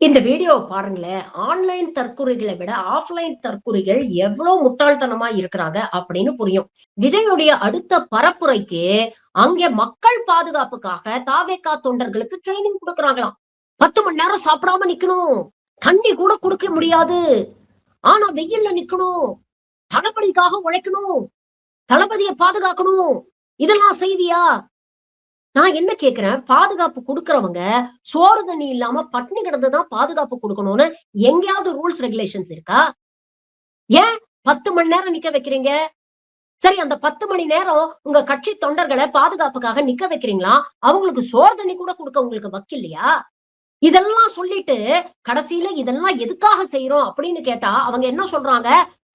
இந்த வீடியோ பாருங்களேன். ஆன்லைன் தற்குறிகளை விட ஆஃப்லைன் தற்குறிகள் எவ்வளவு முட்டாள்தனமா இருக்கிறாங்க அப்படின்னு புரியும். விஜயுடைய அடுத்த பரப்புரைக்கு அங்கே மக்கள் பாதுகாப்புக்காக தாவேகா தொண்டர்களுக்கு ட்ரெய்னிங் குடுக்குறாங்களாம். 10 மணி நேரம் சாப்பிடாம நிக்கணும். தண்ணி கூட குடுக்க முடியாது. ஆனா வெயில்ல நிக்கணும். தளபதிக்காக உழைக்கணும். தளபதிய பாதுகாக்கணும். இதெல்லாம் செய்வியா? நான் என்ன கேட்கிறேன், பாதுகாப்பு குடுக்குறவங்க, சோறு தண்ணி இல்லாம பட்டினி கிடந்து தான் பாதுகாப்பு குடுக்கணும்னு எங்கேயாவது ரூல்ஸ் ரெகுலேஷன்ஸ் இருக்கா? ஏன் 10 மணி நேரம் நிக்க வைக்கிறீங்க? சரி, அந்த 10 மணி நேரம் உங்க கட்சி தொண்டர்கள பாதுகாப்புக்காக நிக்க வைக்கிறீங்களா? அவங்களுக்கு சோறு தண்ணி கூட குடுக்க உங்களுக்கு வக்கில்லையா? இதெல்லாம் சொல்லிட்டு, கடைசியில இதெல்லாம் எதுக்காக செய்றோம் அப்படின்னு கேட்டா, அவங்க என்ன சொல்றாங்க?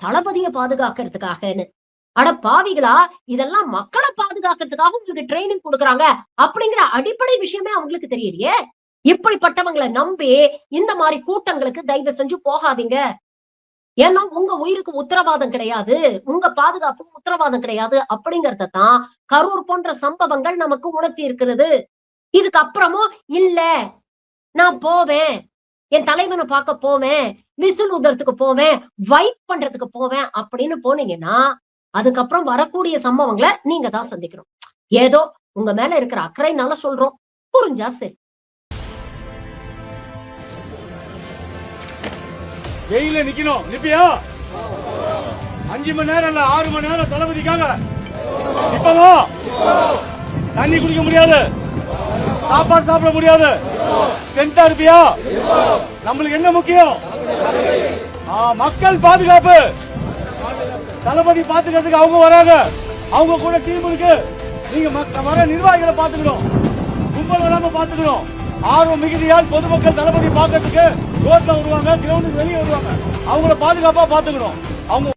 தளபதிய பாதுகாக்கிறதுக்காகன்னு. அட பாவிகளா! இதெல்லாம் மக்கள பாதுகாக்கிறதுக்காக உங்களுக்கு ட்ரெய்னிங் குடுக்குறாங்க. அப்படிங்கிற அடிப்படை விஷயமே அவங்களுக்கு தெரியலையே! இப்படிப்பட்டவங்கள நம்பி இந்த மாரி கூட்டங்களுக்கு தயவு செஞ்சு போகாதீங்க. ஏன்னா உங்க உயிருக்கு உத்தரவாதம் கிடையாது. உங்க பாதுகாப்புக்கு உத்தரவாதம் கிடையாது. அப்படிங்கிறத தான் கரூர் போன்ற சம்பவங்கள் நமக்கு உணர்த்தி இருக்கிறது. இதுக்கு அப்புறமும் இல்ல நான் போவேன். என் தலைவன பாக்க போவேன். விசில் ஊதுறதுக்கு போவேன். வைப் பண்றதுக்கு போவேன் அப்படின்னு போனீங்கன்னா, அதுக்கப்புறம் வரக்கூடிய சம்பவங்கள நீங்க தான் சந்திக்கணும். ஏதோ உங்க மேல இருக்கிற அக்கறைனால சொல்றோம். புரிஞ்சா சரி. வெயில நிக்கணும். நிப்பியா? 5 மணி நேரம் இல்ல 6 மணி நேரம் தளபதிக்காக இப்பவா தண்ணி குடிக்க முடியாது, சாப்பாடு சாப்பிட முடியாது. ஸ்ட்ரென்த்தா இருப்பியா? நம்மளுக்கு என்ன முக்கியம்? மக்கள் பாதுகாப்பு. தளபதி பாத்துக்கிறதுக்கு அவங்க வராங்க. அவங்க கூட டீம் இருக்கு. நீங்க வர நிர்வாகிகளை பாத்துக்கணும். கும்பல் வராம பாத்துக்கணும். ஆர்வம் மிகுதியால் பொதுமக்கள் தளபதி பாக்கிறதுக்கு ரோட்ல வருவாங்க, கிரவுண்டுக்கு வெளியே வருவாங்க. அவங்கள பாதுகாப்பா பாத்துக்கணும். அவங்க